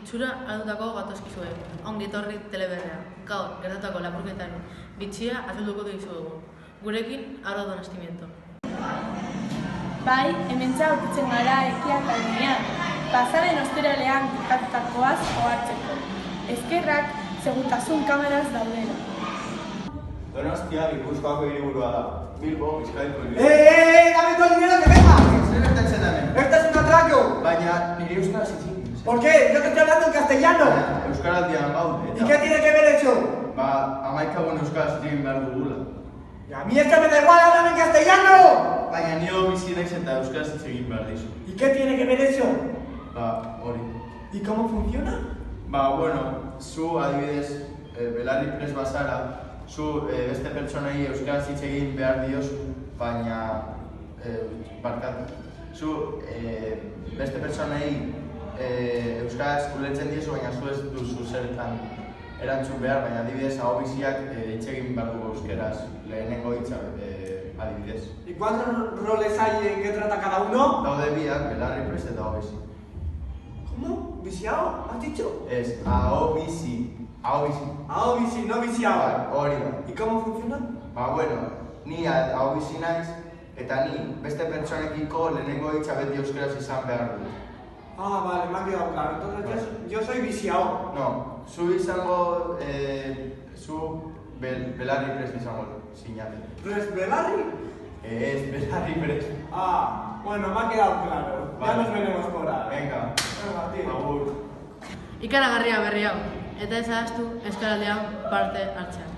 Itxura aldutako gatozkizue, ongi etorri teleberrea. Gaur, gertatutako lapurketan bitxia azalduko dizuegu. Gurekin, Aroa Donostimiento. Bai, hementsa aurkitzen gara ekialdean. Pasaren ostiralean gertatutakoaz ohartzeko. Eskerrak segurtasun kameraz daudela. Donostia Gipuzkoako hiriburua da. Bilbo, Bizkaiko hiriburua. ¡Dame todo el dinero que venga! Zer gertatzen da hemen? ¡Esto es un atraco! Baina nire euskaraz hitz egin. ¿Por qué? Yo te estoy hablando en castellano. Euskaraldian gaude. ¿Y qué tiene que ver eso? Ba, amaikagun euskaraz hitz egin behar dugula. Y a mí es que me da igual, háblame en castellano. Baina nio bizi naiz eta euskaraz hitz egin behar dizu. ¿Y qué tiene que ver eso? Ba, hori. ¿Y cómo funciona? Ba, bueno, zu adibidez, belarri prest bazara, zu beste pertsonei euskaraz hitz egin behar diozu, baina, barkatu. Zu beste pertsonei euskaraz ulertzen diezu, baina zu ez duzu zertan erantzun behar, baina adibidez, ahobiziak hitz egin behar dugu euskaraz, lehenengo hitza adibidez. ¿Y cuántos roles hay en qué trata cada uno? Daude biak, belarri prest eta ahobizi. ¿Cómo? ¿Viciado? ¿Has dicho? Ez, ahobizi. Ahobizi. Ahobizi, no viciado. Hori da. ¿Y cómo funciona? Ba, bueno, ni ahobizi naiz, eta ni beste pertsonekiko lehenengo hitza beti euskaraz izan behar dut. Ah, vale, me ha quedado claro. Entonces yo soy viciado. No, zu izango, zu belarri prest izango sinate. ¿Res Belarri? Ez, belarri prest. Ah, bueno, me ha quedado claro. Ya Vale. nos veremos por ahí. Venga, Venga, tío. agur. Ikaragarria berri hau, eta ez ahaztu Euskaraldean parte hartzea.